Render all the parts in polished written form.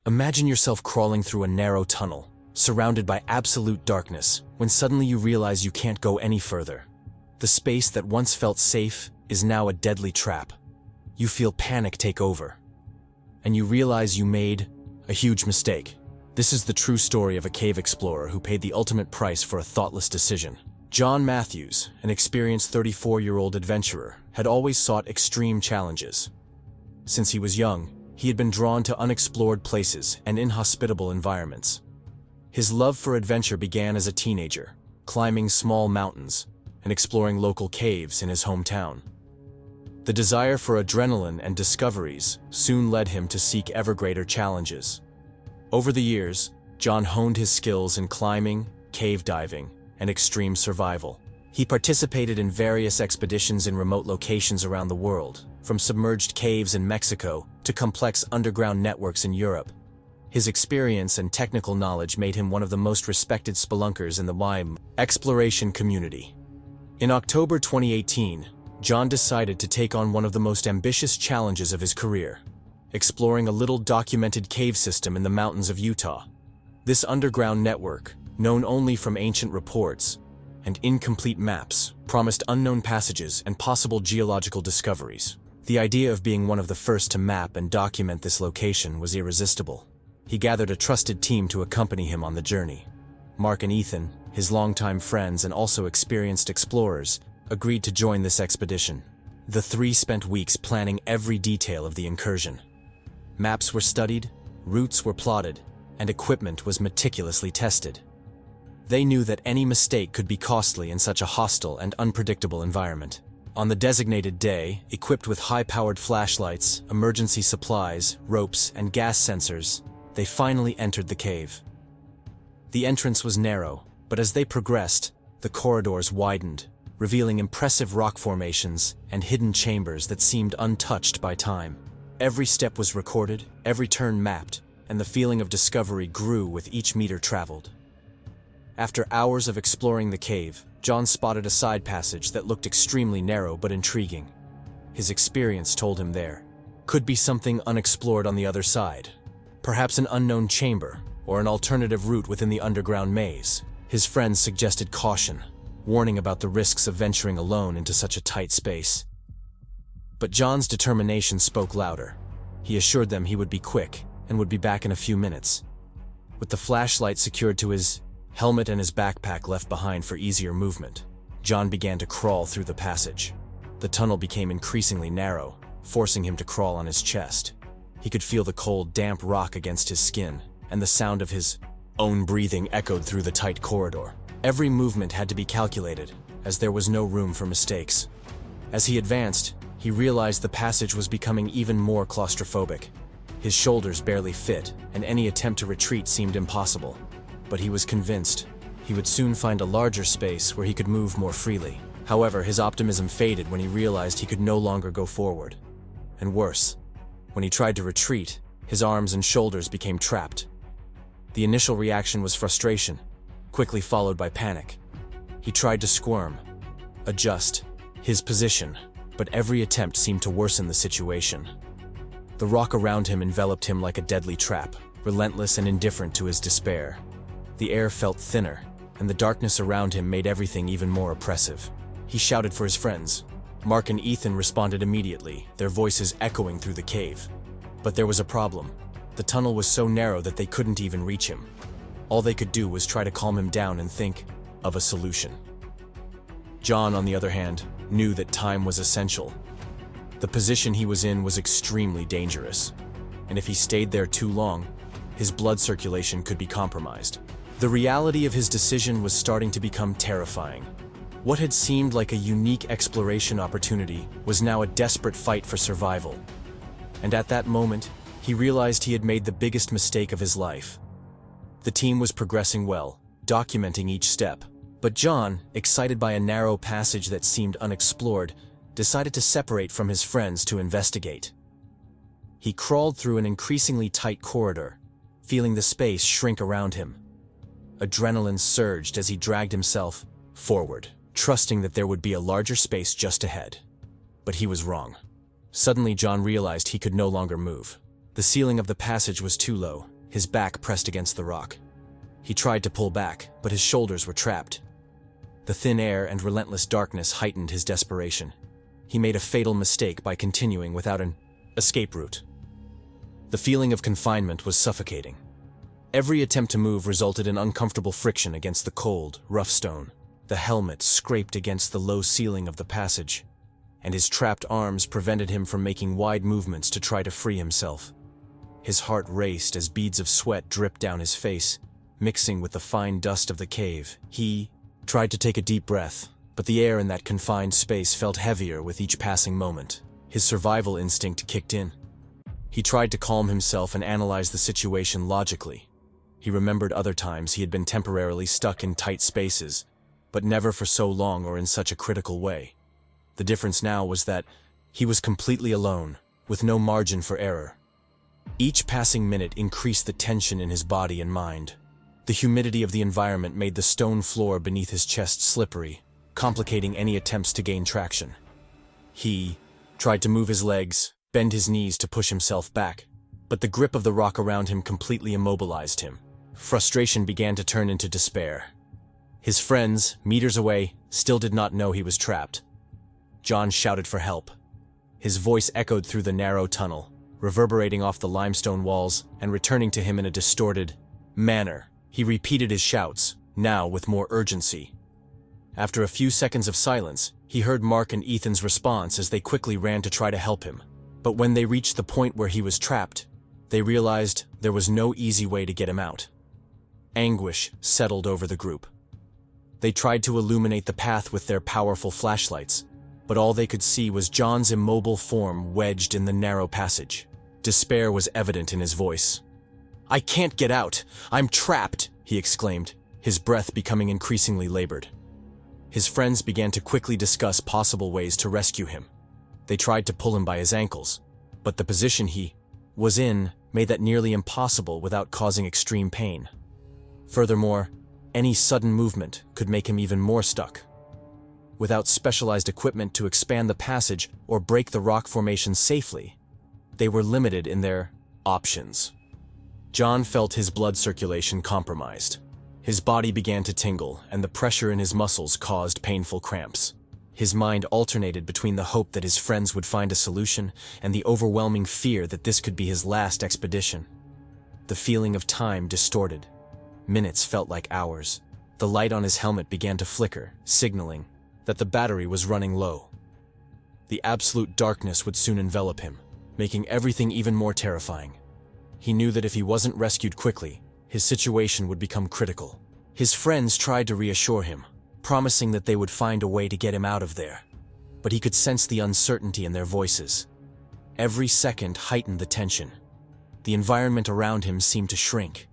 Imagine yourself crawling through a narrow tunnel, surrounded by absolute darkness, when suddenly you realize you can't go any further. The space that once felt safe is now a deadly trap. You feel panic take over, and you realize you made a huge mistake. This is the true story of a cave explorer who paid the ultimate price for a thoughtless decision. John Matthews, an experienced 34-year-old adventurer, had always sought extreme challenges. Since he was young, he had been drawn to unexplored places and inhospitable environments. His love for adventure began as a teenager, climbing small mountains and exploring local caves in his hometown. The desire for adrenaline and discoveries soon led him to seek ever greater challenges. Over the years, John honed his skills in climbing, cave diving, and extreme survival. He participated in various expeditions in remote locations around the world, from submerged caves in Mexico to complex underground networks in Europe. His experience and technical knowledge made him one of the most respected spelunkers in the exploration community. In October 2018, John decided to take on one of the most ambitious challenges of his career, exploring a little documented cave system in the mountains of Utah. This underground network, known only from ancient reports and incomplete maps, promised unknown passages and possible geological discoveries. The idea of being one of the first to map and document this location was irresistible. He gathered a trusted team to accompany him on the journey. Mark and Ethan, his longtime friends and also experienced explorers, agreed to join this expedition. The three spent weeks planning every detail of the incursion. Maps were studied, routes were plotted, and equipment was meticulously tested. They knew that any mistake could be costly in such a hostile and unpredictable environment. On the designated day, equipped with high-powered flashlights, emergency supplies, ropes, and gas sensors, they finally entered the cave. The entrance was narrow, but as they progressed, the corridors widened, revealing impressive rock formations and hidden chambers that seemed untouched by time. Every step was recorded, every turn mapped, and the feeling of discovery grew with each meter traveled. After hours of exploring the cave, John spotted a side passage that looked extremely narrow but intriguing. His experience told him there could be something unexplored on the other side. Perhaps an unknown chamber, or an alternative route within the underground maze. His friends suggested caution, warning about the risks of venturing alone into such a tight space. But John's determination spoke louder. He assured them he would be quick and would be back in a few minutes. With the flashlight secured to his helmet and his backpack left behind for easier movement, John began to crawl through the passage. The tunnel became increasingly narrow, forcing him to crawl on his chest. He could feel the cold, damp rock against his skin, and the sound of his own breathing echoed through the tight corridor. Every movement had to be calculated, as there was no room for mistakes. As he advanced, he realized the passage was becoming even more claustrophobic. His shoulders barely fit, and any attempt to retreat seemed impossible. But he was convinced he would soon find a larger space where he could move more freely. However, his optimism faded when he realized he could no longer go forward. And worse, when he tried to retreat, his arms and shoulders became trapped. The initial reaction was frustration, quickly followed by panic. He tried to squirm, adjust his position, but every attempt seemed to worsen the situation. The rock around him enveloped him like a deadly trap, relentless and indifferent to his despair. The air felt thinner, and the darkness around him made everything even more oppressive. He shouted for his friends. Mark and Ethan responded immediately, their voices echoing through the cave. But there was a problem. The tunnel was so narrow that they couldn't even reach him. All they could do was try to calm him down and think of a solution. John, on the other hand, knew that time was essential. The position he was in was extremely dangerous, and if he stayed there too long, his blood circulation could be compromised. The reality of his decision was starting to become terrifying. What had seemed like a unique exploration opportunity was now a desperate fight for survival. And at that moment, he realized he had made the biggest mistake of his life. The team was progressing well, documenting each step. But John, excited by a narrow passage that seemed unexplored, decided to separate from his friends to investigate. He crawled through an increasingly tight corridor, feeling the space shrink around him. Adrenaline surged as he dragged himself forward, trusting that there would be a larger space just ahead. But he was wrong. Suddenly, John realized he could no longer move. The ceiling of the passage was too low, his back pressed against the rock. He tried to pull back, but his shoulders were trapped. The thin air and relentless darkness heightened his desperation. He made a fatal mistake by continuing without an escape route. The feeling of confinement was suffocating. Every attempt to move resulted in uncomfortable friction against the cold, rough stone. The helmet scraped against the low ceiling of the passage, and his trapped arms prevented him from making wide movements to try to free himself. His heart raced as beads of sweat dripped down his face, mixing with the fine dust of the cave. He tried to take a deep breath, but the air in that confined space felt heavier with each passing moment. His survival instinct kicked in. He tried to calm himself and analyze the situation logically. He remembered other times he had been temporarily stuck in tight spaces, but never for so long or in such a critical way. The difference now was that he was completely alone, with no margin for error. Each passing minute increased the tension in his body and mind. The humidity of the environment made the stone floor beneath his chest slippery, complicating any attempts to gain traction. He tried to move his legs, bend his knees to push himself back, but the grip of the rock around him completely immobilized him. Frustration began to turn into despair. His friends, meters away, still did not know he was trapped. John shouted for help. His voice echoed through the narrow tunnel, reverberating off the limestone walls and returning to him in a distorted manner. He repeated his shouts, now with more urgency. After a few seconds of silence, he heard Mark and Ethan's response as they quickly ran to try to help him. But when they reached the point where he was trapped, they realized there was no easy way to get him out. Anguish settled over the group. They tried to illuminate the path with their powerful flashlights, but all they could see was John's immobile form wedged in the narrow passage. Despair was evident in his voice. "I can't get out! I'm trapped!" he exclaimed, his breath becoming increasingly labored. His friends began to quickly discuss possible ways to rescue him. They tried to pull him by his ankles, but the position he was in made that nearly impossible without causing extreme pain. Furthermore, any sudden movement could make him even more stuck. Without specialized equipment to expand the passage or break the rock formation safely, they were limited in their options. John felt his blood circulation compromised. His body began to tingle, and the pressure in his muscles caused painful cramps. His mind alternated between the hope that his friends would find a solution and the overwhelming fear that this could be his last expedition. The feeling of time distorted. Minutes felt like hours. The light on his helmet began to flicker, signaling that the battery was running low. The absolute darkness would soon envelop him, making everything even more terrifying. He knew that if he wasn't rescued quickly, his situation would become critical. His friends tried to reassure him, promising that they would find a way to get him out of there. But he could sense the uncertainty in their voices. Every second heightened the tension. The environment around him seemed to shrink,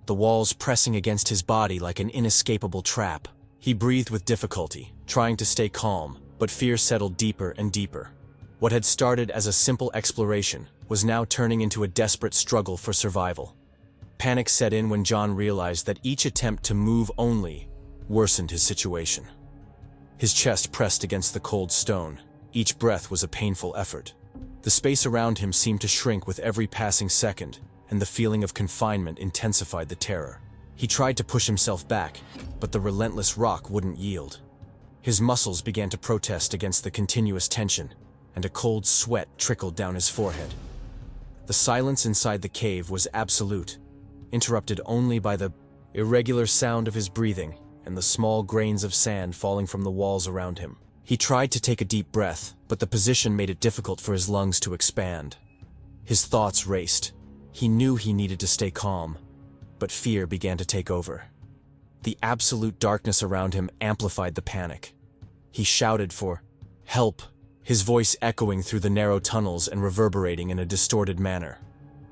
the walls pressing against his body like an inescapable trap. He breathed with difficulty, trying to stay calm, but fear settled deeper and deeper. What had started as a simple exploration was now turning into a desperate struggle for survival. Panic set in when John realized that each attempt to move only worsened his situation. His chest pressed against the cold stone. Each breath was a painful effort. The space around him seemed to shrink with every passing second, and the feeling of confinement intensified the terror. He tried to push himself back, but the relentless rock wouldn't yield. His muscles began to protest against the continuous tension, and a cold sweat trickled down his forehead. The silence inside the cave was absolute, interrupted only by the irregular sound of his breathing and the small grains of sand falling from the walls around him. He tried to take a deep breath, but the position made it difficult for his lungs to expand. His thoughts raced. He knew he needed to stay calm, but fear began to take over. The absolute darkness around him amplified the panic. He shouted for help, his voice echoing through the narrow tunnels and reverberating in a distorted manner.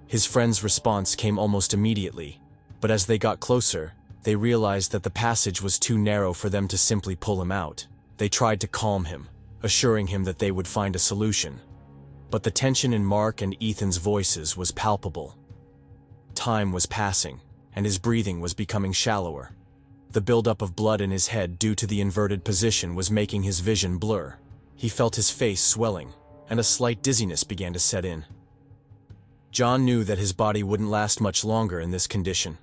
His friend's response came almost immediately, but as they got closer, they realized that the passage was too narrow for them to simply pull him out. They tried to calm him, assuring him that they would find a solution. But the tension in Mark and Ethan's voices was palpable. Time was passing, and his breathing was becoming shallower. The buildup of blood in his head due to the inverted position was making his vision blur. He felt his face swelling, and a slight dizziness began to set in. John knew that his body wouldn't last much longer in this condition.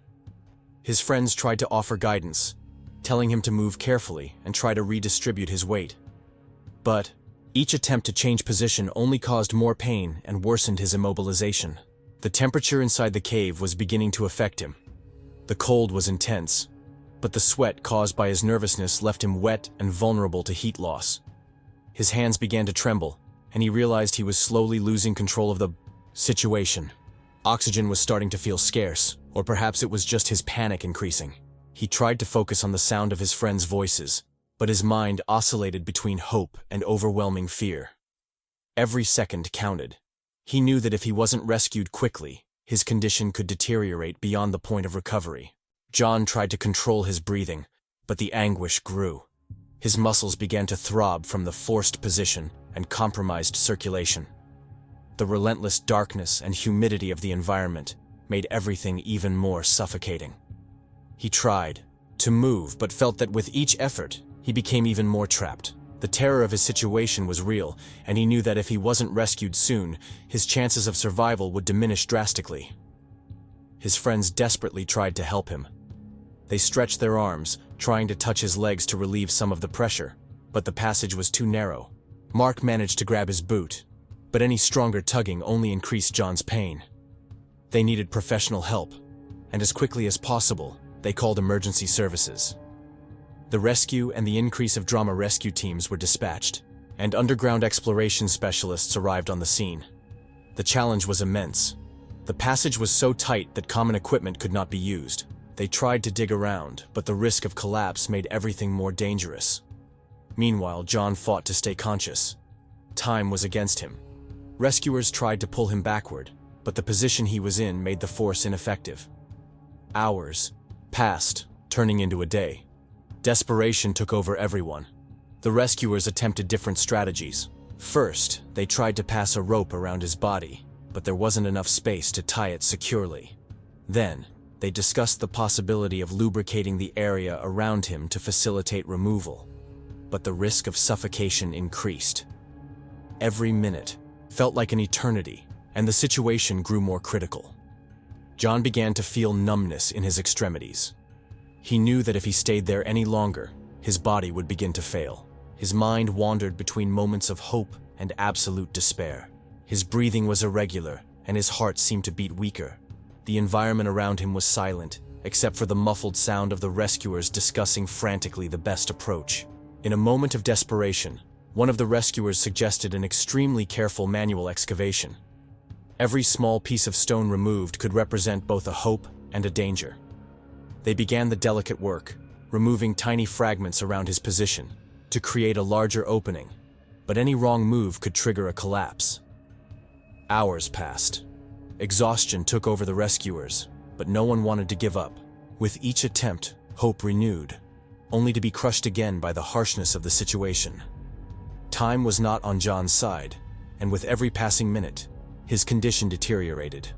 His friends tried to offer guidance, telling him to move carefully and try to redistribute his weight. But each attempt to change position only caused more pain and worsened his immobilization. The temperature inside the cave was beginning to affect him. The cold was intense, but the sweat caused by his nervousness left him wet and vulnerable to heat loss. His hands began to tremble, and he realized he was slowly losing control of the situation. Oxygen was starting to feel scarce, or perhaps it was just his panic increasing. He tried to focus on the sound of his friends' voices, but his mind oscillated between hope and overwhelming fear. Every second counted. He knew that if he wasn't rescued quickly, his condition could deteriorate beyond the point of recovery. John tried to control his breathing, but the anguish grew. His muscles began to throb from the forced position and compromised circulation. The relentless darkness and humidity of the environment made everything even more suffocating. He tried to move, but felt that with each effort, he became even more trapped. The terror of his situation was real, and he knew that if he wasn't rescued soon, his chances of survival would diminish drastically. His friends desperately tried to help him. They stretched their arms, trying to touch his legs to relieve some of the pressure, but the passage was too narrow. Mark managed to grab his boot, but any stronger tugging only increased John's pain. They needed professional help, and as quickly as possible, they called emergency services. The rescue and the increase of drama rescue teams were dispatched, and underground exploration specialists arrived on the scene. The challenge was immense. The passage was so tight that common equipment could not be used. They tried to dig around, but the risk of collapse made everything more dangerous. Meanwhile, John fought to stay conscious. Time was against him. Rescuers tried to pull him backward, but the position he was in made the force ineffective. Hours passed, turning into a day. Desperation took over everyone. The rescuers attempted different strategies. First, they tried to pass a rope around his body, but there wasn't enough space to tie it securely. Then, they discussed the possibility of lubricating the area around him to facilitate removal. But the risk of suffocation increased. Every minute felt like an eternity, and the situation grew more critical. John began to feel numbness in his extremities. He knew that if he stayed there any longer, his body would begin to fail. His mind wandered between moments of hope and absolute despair. His breathing was irregular, and his heart seemed to beat weaker. The environment around him was silent, except for the muffled sound of the rescuers discussing frantically the best approach. In a moment of desperation, one of the rescuers suggested an extremely careful manual excavation. Every small piece of stone removed could represent both a hope and a danger. They began the delicate work, removing tiny fragments around his position to create a larger opening, but any wrong move could trigger a collapse. Hours passed. Exhaustion took over the rescuers, but no one wanted to give up. With each attempt, hope renewed, only to be crushed again by the harshness of the situation. Time was not on John's side, and with every passing minute, his condition deteriorated.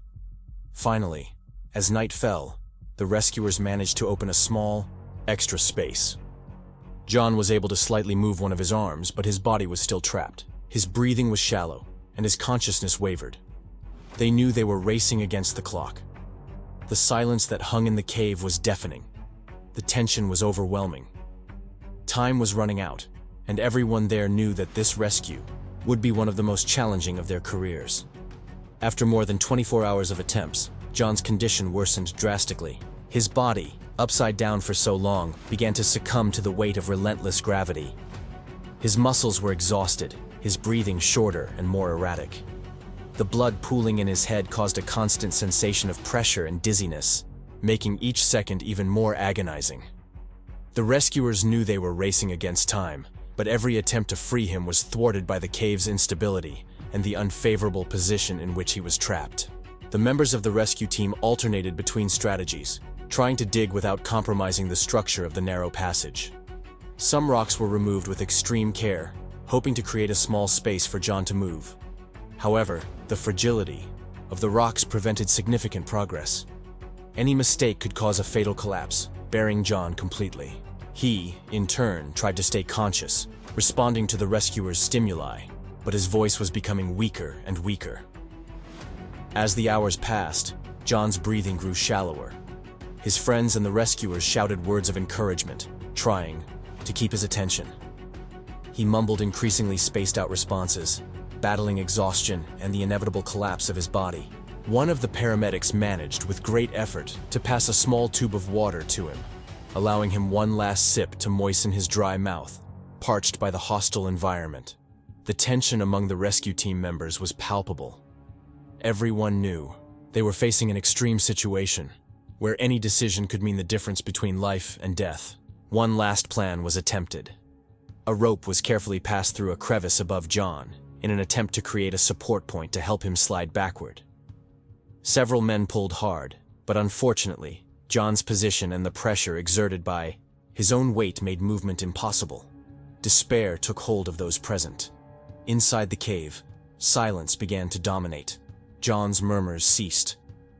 Finally, as night fell, the rescuers managed to open a small, extra space. John was able to slightly move one of his arms, but his body was still trapped. His breathing was shallow, and his consciousness wavered. They knew they were racing against the clock. The silence that hung in the cave was deafening. The tension was overwhelming. Time was running out, and everyone there knew that this rescue would be one of the most challenging of their careers. After more than 24 hours of attempts, John's condition worsened drastically. His body, upside down for so long, began to succumb to the weight of relentless gravity. His muscles were exhausted, his breathing shorter and more erratic. The blood pooling in his head caused a constant sensation of pressure and dizziness, making each second even more agonizing. The rescuers knew they were racing against time, but every attempt to free him was thwarted by the cave's instability and the unfavorable position in which he was trapped. The members of the rescue team alternated between strategies, trying to dig without compromising the structure of the narrow passage. Some rocks were removed with extreme care, hoping to create a small space for John to move. However, the fragility of the rocks prevented significant progress. Any mistake could cause a fatal collapse, burying John completely. He, in turn, tried to stay conscious, responding to the rescuers' stimuli, but his voice was becoming weaker and weaker. As the hours passed, John's breathing grew shallower. His friends and the rescuers shouted words of encouragement, trying to keep his attention. He mumbled increasingly spaced-out responses, battling exhaustion and the inevitable collapse of his body. One of the paramedics managed, with great effort, to pass a small tube of water to him, allowing him one last sip to moisten his dry mouth, parched by the hostile environment. The tension among the rescue team members was palpable. Everyone knew they were facing an extreme situation, where any decision could mean the difference between life and death. One last plan was attempted. A rope was carefully passed through a crevice above John, in an attempt to create a support point to help him slide backward. Several men pulled hard, but unfortunately, John's position and the pressure exerted by his own weight made movement impossible. Despair took hold of those present. Inside the cave, silence began to dominate. John's murmurs ceased.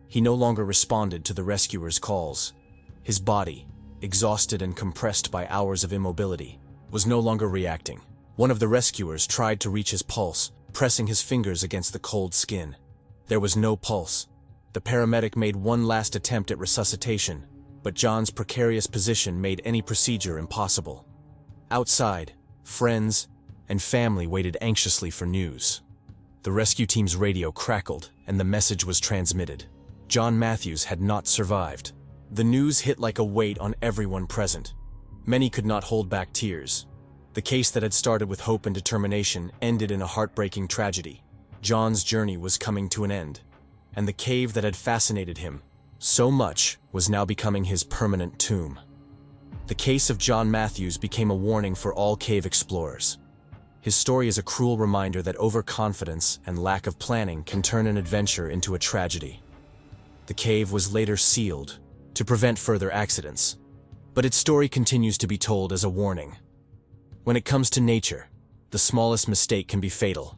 He no longer responded to the rescuers' calls. His body, exhausted and compressed by hours of immobility, was no longer reacting. One of the rescuers tried to reach his pulse, pressing his fingers against the cold skin. There was no pulse. The paramedic made one last attempt at resuscitation, but John's precarious position made any procedure impossible. Outside, friends and family waited anxiously for news. The rescue team's radio crackled, and the message was transmitted. John Matthews had not survived. The news hit like a weight on everyone present. Many could not hold back tears. The case that had started with hope and determination ended in a heartbreaking tragedy. John's journey was coming to an end, and the cave that had fascinated him so much was now becoming his permanent tomb. The case of John Matthews became a warning for all cave explorers. His story is a cruel reminder that overconfidence and lack of planning can turn an adventure into a tragedy. The cave was later sealed to prevent further accidents, but its story continues to be told as a warning. When it comes to nature, the smallest mistake can be fatal.